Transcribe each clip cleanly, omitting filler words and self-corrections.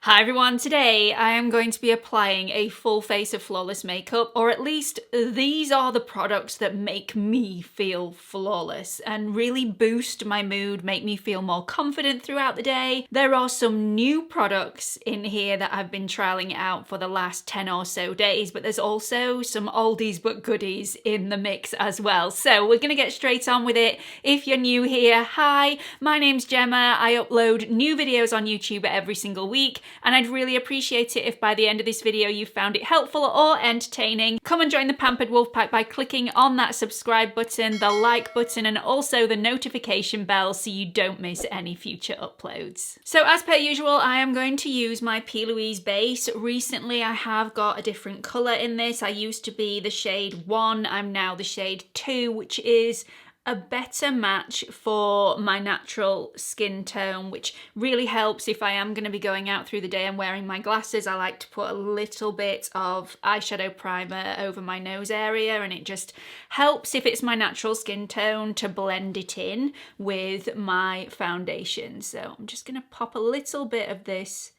Hi everyone, today I am going to be applying a full face of flawless makeup, or at least these are the products that make me feel flawless and really boost my mood, make me feel more confident throughout the day. There are some new products in here that I've been trialing out for the last 10 or so days, but there's also some oldies but goodies in the mix as well. So we're gonna get straight on with it. If you're new here, hi, my name's Gemma. I upload new videos on YouTube every single week, and I'd really appreciate it if by the end of this video you found it helpful or entertaining. Come and join the Pampered Wolf Pack by clicking on that subscribe button, the like button, and also the notification bell so you don't miss any future uploads. So as per usual, I am going to use my P.LOUISE base. Recently I have got a different colour in this. I used to be the shade 1, I'm now the shade 2, which is a better match for my natural skin tone, which really helps if I am going to be going out through the day and wearing my glasses. I like to put a little bit of eyeshadow primer over my nose area, and it just helps if it's my natural skin tone to blend it in with my foundation. So I'm just going to pop a little bit of this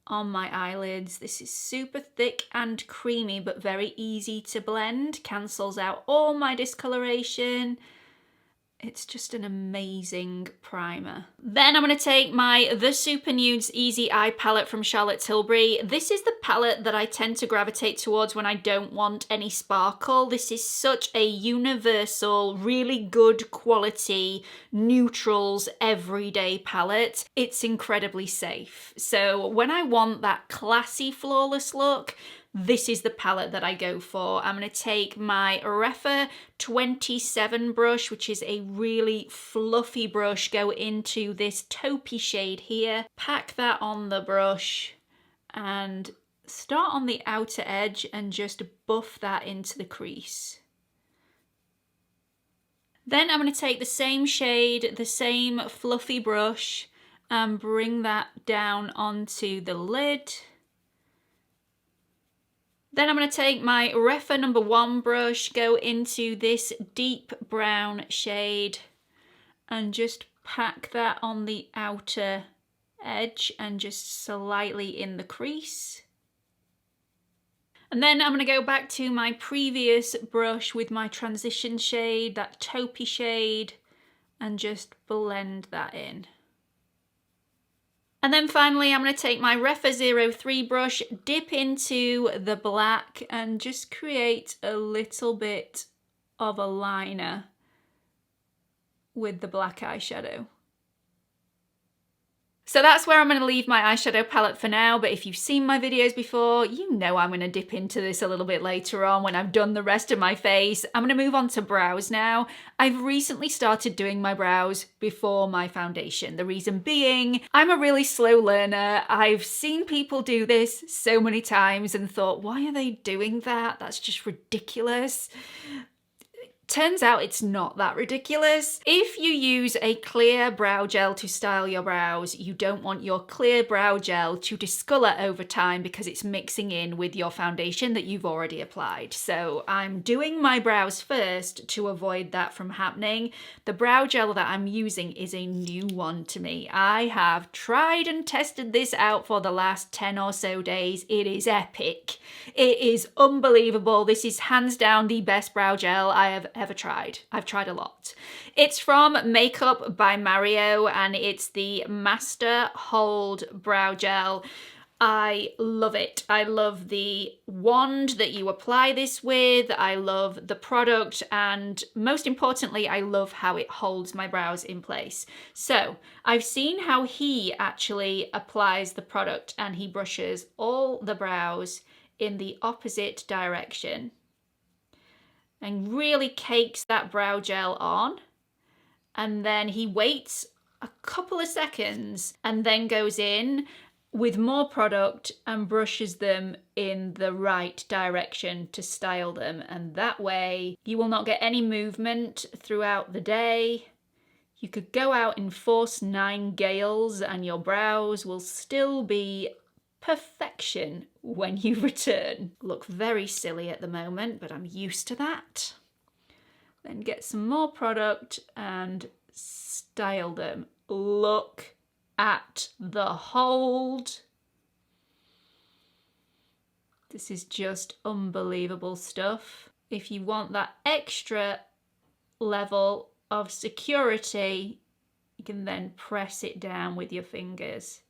on my eyelids. This is super thick and creamy but very easy to blend, cancels out all my discoloration. It's just an amazing primer. Then I'm going to take my The Super Nudes Easy Eye palette from Charlotte Tilbury. This is the palette that I tend to gravitate towards when I don't want any sparkle. This is such a universal, really good quality, neutrals, everyday palette. It's incredibly safe. So when I want that classy, flawless look, this is the palette that I go for. I'm going to take my Refa 27 brush, which is a really fluffy brush, go into this taupey shade here, pack that on the brush and start on the outer edge and just buff that into the crease. Then I'm going to take the same shade, the same fluffy brush, and bring that down onto the lid. Then I'm going to take my Refa number 1 brush, go into this deep brown shade and just pack that on the outer edge and just slightly in the crease. And then I'm going to go back to my previous brush with my transition shade, that taupey shade, and just blend that in. And then finally, I'm going to take my Refa 03 brush, dip into the black and just create a little bit of a liner with the black eyeshadow. So that's where I'm going to leave my eyeshadow palette for now, but if you've seen my videos before, you know I'm going to dip into this a little bit later on when I've done the rest of my face. I'm going to move on to brows now. I've recently started doing my brows before my foundation. The reason being, I'm a really slow learner. I've seen people do this so many times and thought, why are they doing that? That's just ridiculous. Turns out it's not that ridiculous. If you use a clear brow gel to style your brows, you don't want your clear brow gel to discolor over time because it's mixing in with your foundation that you've already applied. So I'm doing my brows first to avoid that from happening. The brow gel that I'm using is a new one to me. I have tried and tested this out for the last 10 or so days. It is epic. It is unbelievable. This is hands down the best brow gel I have ever tried. I've tried a lot. It's from Makeup by Mario and it's the Master Hold Brow Gel. I love it. I love the wand that you apply this with. I love the product, and most importantly, I love how it holds my brows in place. So I've seen how he actually applies the product and he brushes all the brows in the opposite direction and really cakes that brow gel on, and then he waits a couple of seconds and then goes in with more product and brushes them in the right direction to style them, and that way you will not get any movement throughout the day. You could go out in force 9 gales and your brows will still be perfection when you return. Look very silly at the moment, but I'm used to that. Then get some more product and style them. Look at the hold. This is just unbelievable stuff. If you want that extra level of security, you can then press it down with your fingers.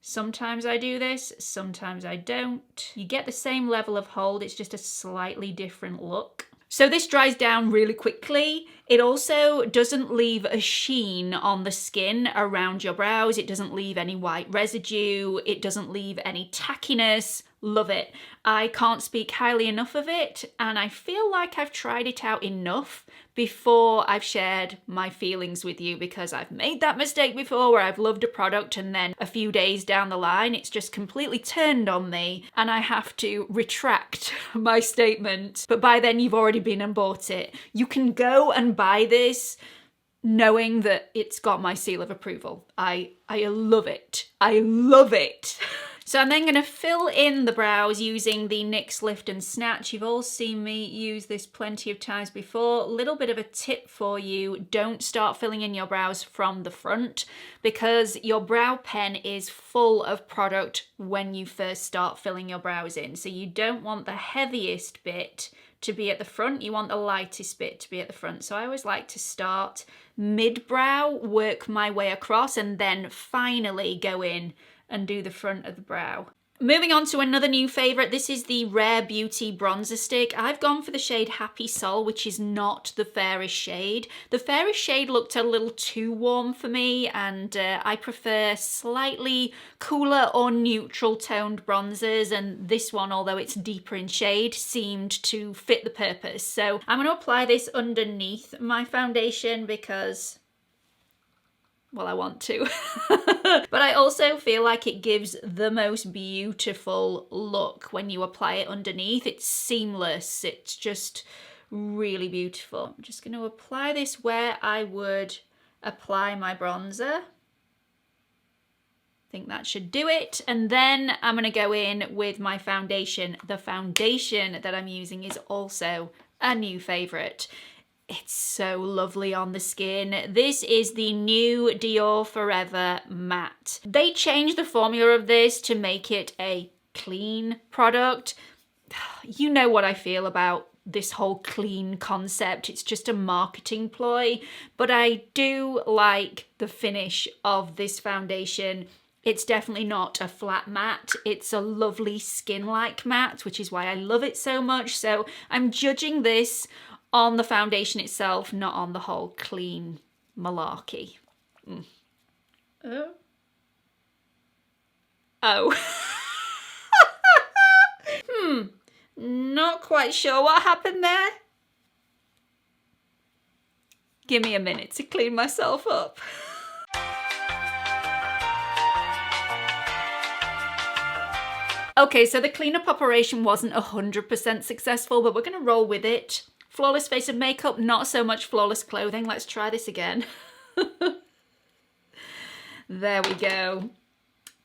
Sometimes I do this, sometimes I don't. You get the same level of hold, it's just a slightly different look. So this dries down really quickly. It also doesn't leave a sheen on the skin around your brows. It doesn't leave any white residue. It doesn't leave any tackiness. Love it. I can't speak highly enough of it, and I feel like I've tried it out enough before I've shared my feelings with you, because I've made that mistake before where I've loved a product and then a few days down the line it's just completely turned on me and I have to retract my statement. But by then you've already been and bought it. You can go and buy this knowing that it's got my seal of approval. I love it. I love it. So I'm then going to fill in the brows using the NYX Lift and Snatch. You've all seen me use this plenty of times before. Little bit of a tip for you, don't start filling in your brows from the front, because your brow pen is full of product when you first start filling your brows in. So you don't want the heaviest bit to be at the front, you want the lightest bit to be at the front. So I always like to start mid-brow, work my way across, and then finally go in and do the front of the brow. Moving on to another new favourite, this is the Rare Beauty bronzer stick. I've gone for the shade Happy Sol, which is not the fairest shade. The fairest shade looked a little too warm for me, and I prefer slightly cooler or neutral toned bronzers, and this one, although it's deeper in shade, seemed to fit the purpose. So I'm going to apply this underneath my foundation because, well, I want to. But I also feel like it gives the most beautiful look when you apply it underneath. It's seamless. It's just really beautiful. I'm just going to apply this where I would apply my bronzer. I think that should do it. And then I'm going to go in with my foundation. The foundation that I'm using is also a new favourite. It's so lovely on the skin. This is the new DIOR Forever Matte. They changed the formula of this to make it a clean product. You know what I feel about this whole clean concept. It's just a marketing ploy, but I do like the finish of this foundation. It's definitely not a flat matte. It's a lovely skin-like matte, which is why I love it so much. So I'm judging this on the foundation itself, not on the whole clean malarkey. Oh. Not quite sure what happened there. Give me a minute to clean myself up. Okay, so the cleanup operation wasn't 100% successful, but we're gonna roll with it. Flawless face of makeup, not so much flawless clothing. Let's try this again. There we go.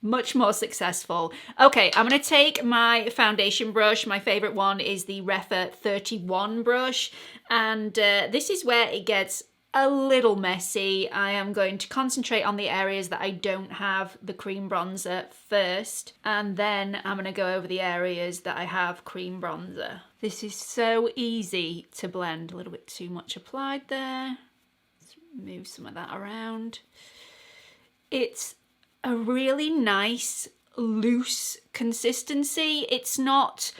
Much more successful. Okay, I'm going to take my foundation brush. My favourite one is the Refer 31 brush. And this is where it gets a little messy. I am going to concentrate on the areas that I don't have the cream bronzer first. And then I'm going to go over the areas that I have cream bronzer. This is so easy to blend. A little bit too much applied there. Let's move some of that around. It's a really nice, loose consistency. It's not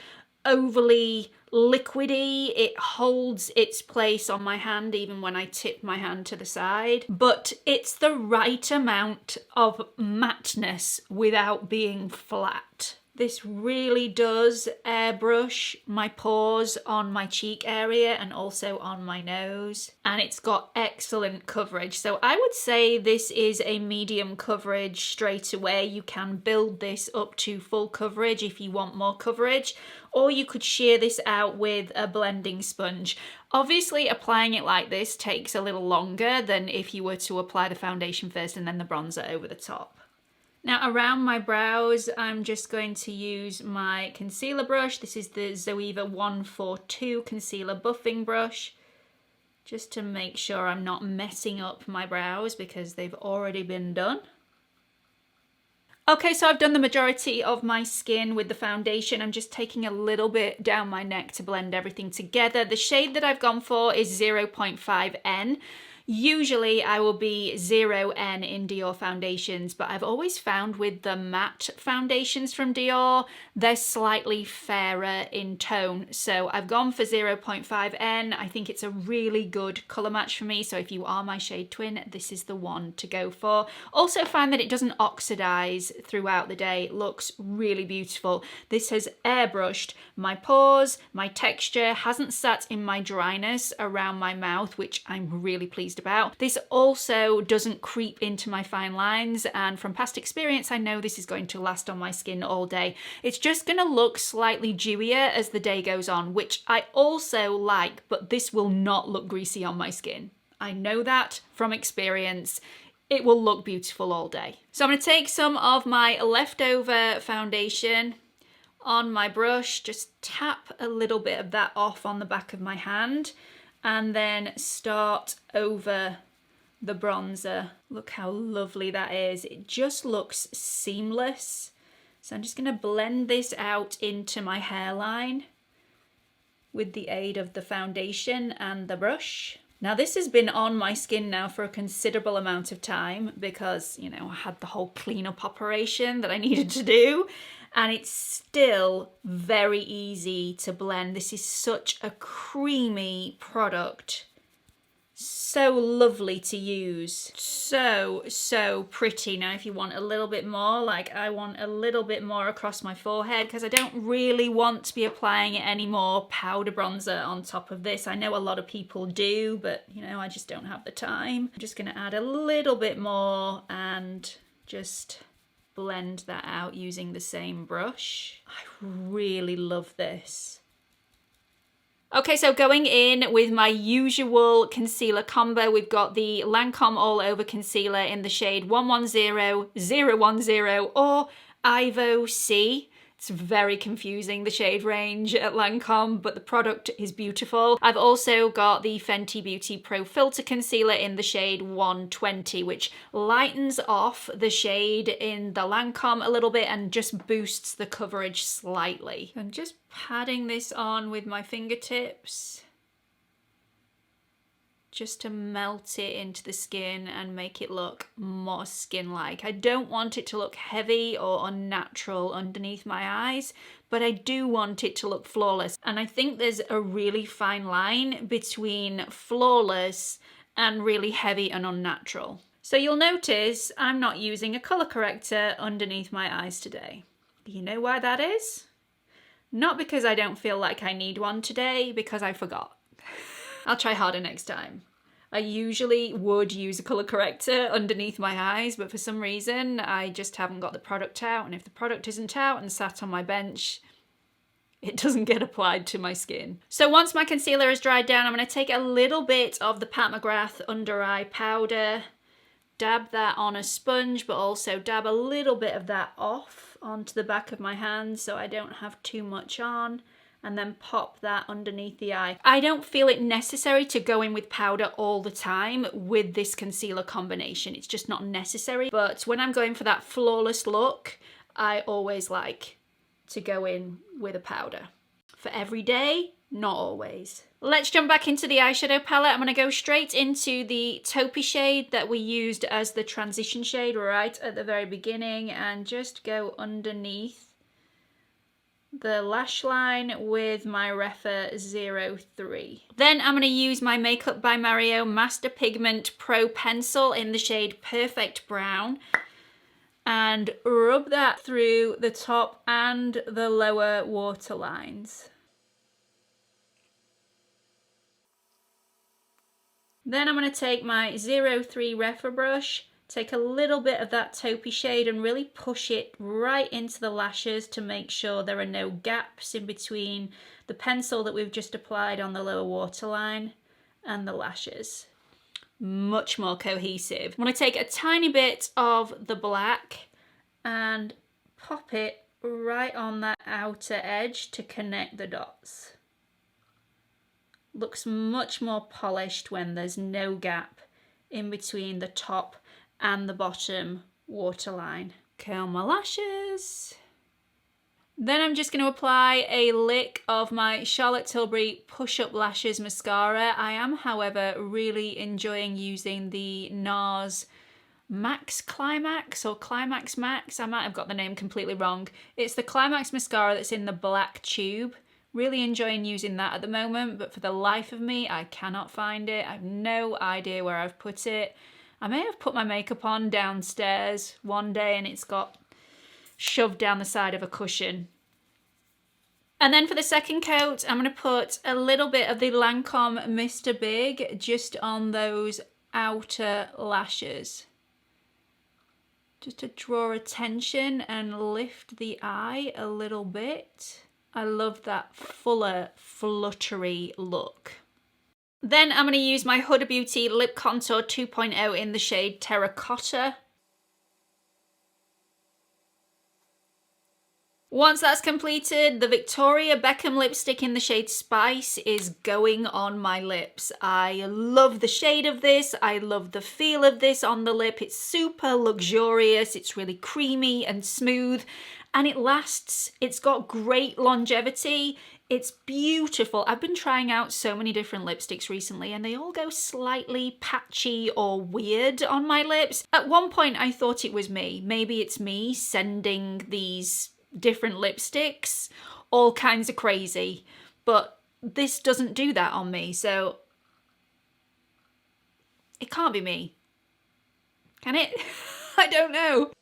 overly liquidy. It holds its place on my hand even when I tip my hand to the side. But it's the right amount of matteness without being flat. This really does airbrush my pores on my cheek area and also on my nose. And it's got excellent coverage. So I would say this is a medium coverage straight away. You can build this up to full coverage if you want more coverage. Or you could shear this out with a blending sponge. Obviously, applying it like this takes a little longer than if you were to apply the foundation first and then the bronzer over the top. Now around my brows, I'm just going to use my concealer brush. This is the Zoeva 142 concealer buffing brush, just to make sure I'm not messing up my brows because they've already been done. Okay, so I've done the majority of my skin with the foundation. I'm just taking a little bit down my neck to blend everything together. The shade that I've gone for is 0.5N. Usually I will be 0N in Dior foundations, but I've always found with the matte foundations from Dior, they're slightly fairer in tone. So I've gone for 0.5N. I think it's a really good colour match for me. So if you are my shade twin, this is the one to go for. Also find that it doesn't oxidize throughout the day. It looks really beautiful. This has airbrushed my pores, my texture, hasn't sat in my dryness around my mouth, which I'm really pleased about. This also doesn't creep into my fine lines, and from past experience I know this is going to last on my skin all day. It's just going to look slightly dewier as the day goes on, which I also like, but this will not look greasy on my skin. I know that from experience. It will look beautiful all day. So I'm going to take some of my leftover foundation on my brush, just tap a little bit of that off on the back of my hand, and then start over the bronzer. Look how lovely that is. It just looks seamless. So I'm just going to blend this out into my hairline with the aid of the foundation and the brush. Now this has been on my skin now for a considerable amount of time because, you know, I had the whole cleanup operation that I needed to do, and it's still very easy to blend. This is such a creamy product. So lovely to use. So pretty. Now if you want a little bit more, like I want a little bit more across my forehead because I don't really want to be applying any more powder bronzer on top of this. I know a lot of people do, but you know, I just don't have the time. I'm just gonna add a little bit more and just blend that out using the same brush. I really love this. Okay, so going in with my usual concealer combo, we've got the Lancome All Over Concealer in the shade 110, 010 or Ivo C. It's very confusing, the shade range at Lancome, but the product is beautiful. I've also got the Fenty Beauty Pro Filter Concealer in the shade 120, which lightens off the shade in the Lancome a little bit and just boosts the coverage slightly. I'm just patting this on with my fingertips, just to melt it into the skin and make it look more skin-like. I don't want it to look heavy or unnatural underneath my eyes, but I do want it to look flawless. And I think there's a really fine line between flawless and really heavy and unnatural. So you'll notice I'm not using a colour corrector underneath my eyes today. You know why that is? Not because I don't feel like I need one today, because I forgot. I'll try harder next time. I usually would use a colour corrector underneath my eyes, but for some reason I just haven't got the product out, and if the product isn't out and sat on my bench, it doesn't get applied to my skin. So once my concealer is dried down, I'm going to take a little bit of the Pat McGrath under eye powder, dab that on a sponge, but also dab a little bit of that off onto the back of my hand so I don't have too much on, and then pop that underneath the eye. I don't feel it necessary to go in with powder all the time with this concealer combination. It's just not necessary. But when I'm going for that flawless look, I always like to go in with a powder. For every day, not always. Let's jump back into the eyeshadow palette. I'm gonna go straight into the taupey shade that we used as the transition shade right at the very beginning, and just go underneath the lash line with my Refa 03. Then I'm going to use my Makeup by Mario Master Pigment Pro Pencil in the shade Perfect Brown and rub that through the top and the lower waterlines. Then I'm going to take my 03 Refa brush, take a little bit of that taupey shade and really push it right into the lashes to make sure there are no gaps in between the pencil that we've just applied on the lower waterline and the lashes. Much more cohesive. I'm going to take a tiny bit of the black and pop it right on that outer edge to connect the dots. Looks much more polished when there's no gap in between the top and the bottom waterline. Curl my lashes. Then I'm just going to apply a lick of my Charlotte Tilbury Push Up Lashes mascara. I am, however, really enjoying using the NARS Max Climax or Climax Max. I might have got the name completely wrong. It's the Climax mascara that's in the black tube. Really enjoying using that at the moment, but for the life of me, I cannot find it. I have no idea where I've put it. I may have put my makeup on downstairs one day and it's got shoved down the side of a cushion. And then for the second coat, I'm going to put a little bit of the LANCOME Mr. Big just on those outer lashes. Just to draw attention and lift the eye a little bit. I love that fuller, fluttery look. Then I'm going to use my Huda Beauty Lip Contour 2.0 in the shade Terracotta. Once that's completed, the Victoria Beckham lipstick in the shade Spice is going on my lips. I love the shade of this. I love the feel of this on the lip. It's super luxurious. It's really creamy and smooth and it lasts. It's got great longevity. It's beautiful. I've been trying out so many different lipsticks recently and they all go slightly patchy or weird on my lips. At one point I thought it was me. Maybe it's me sending these different lipsticks all kinds of crazy, but this doesn't do that on me, so it can't be me. Can it? I don't know.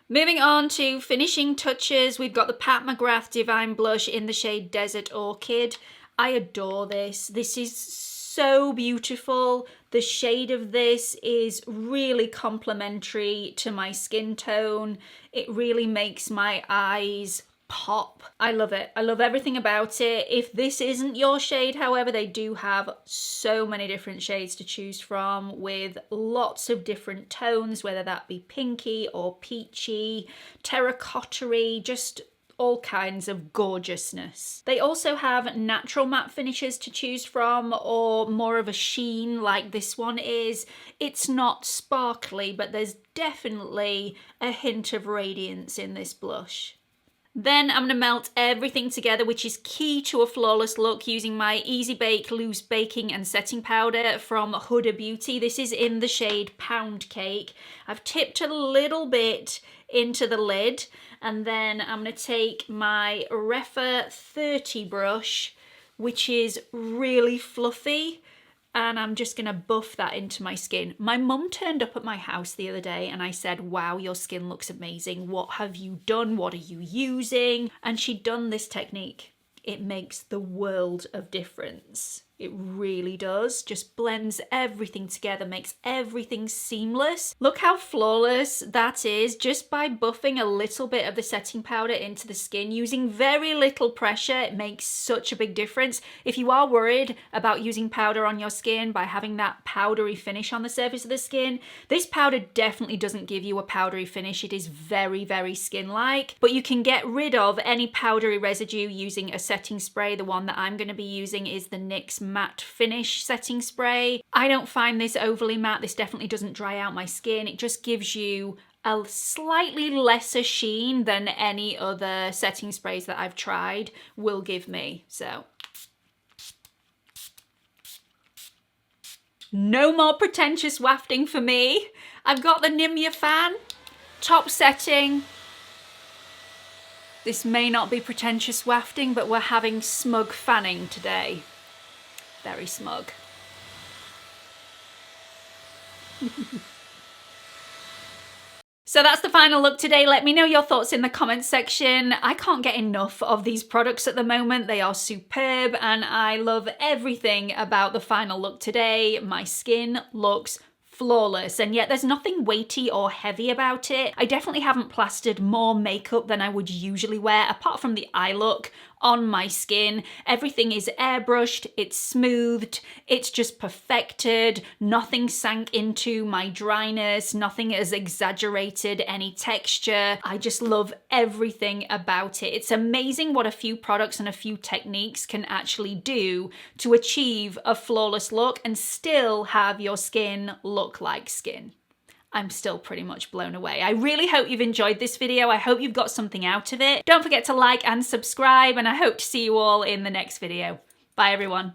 Moving on to finishing touches, we've got the Pat McGrath Divine Blush in the shade Desert Orchid. I adore this. This is so beautiful. The shade of this is really complementary to my skin tone. It really makes my eyes pop. I love it. I love everything about it. If this isn't your shade, however, they do have so many different shades to choose from with lots of different tones, whether that be pinky or peachy, terracotta-y, just all kinds of gorgeousness. They also have natural matte finishes to choose from or more of a sheen like this one is. It's not sparkly, but there's definitely a hint of radiance in this blush. Then I'm going to melt everything together, which is key to a flawless look, using my Easy Bake Loose Baking and Setting Powder from Huda Beauty. This is in the shade Pound Cake. I've tipped a little bit into the lid, and then I'm going to take my Refa 30 brush, which is really fluffy, and I'm just going to buff that into my skin. My mum turned up at my house the other day and I said, wow, your skin looks amazing. What have you done? What are you using? And she'd done this technique. It makes the world of difference. It really does. Just blends everything together, makes everything seamless. Look how flawless that is just by buffing a little bit of the setting powder into the skin using very little pressure. It makes such a big difference. If you are worried about using powder on your skin by having that powdery finish on the surface of the skin, this powder definitely doesn't give you a powdery finish. It is very, very skin-like, but you can get rid of any powdery residue using a setting spray. The one that I'm going to be using is the NYX Matte Finish setting spray. I don't find this overly matte. This definitely doesn't dry out my skin. It just gives you a slightly lesser sheen than any other setting sprays that I've tried will give me. So no more pretentious wafting for me. I've got the Nimya fan, top setting. This may not be pretentious wafting, but we're having smug fanning today. Very smug. So that's the final look today. Let me know your thoughts in the comments section. I can't get enough of these products at the moment. They are superb and I love everything about the final look today. My skin looks flawless, and yet there's nothing weighty or heavy about it. I definitely haven't plastered more makeup than I would usually wear, apart from the eye look on my skin. Everything is airbrushed, it's smoothed, it's just perfected, nothing sank into my dryness, nothing has exaggerated any texture. I just love everything about it. It's amazing what a few products and a few techniques can actually do to achieve a flawless look and still have your skin look like skin. I'm still pretty much blown away. I really hope you've enjoyed this video. I hope you've got something out of it. Don't forget to like and subscribe, and I hope to see you all in the next video. Bye everyone.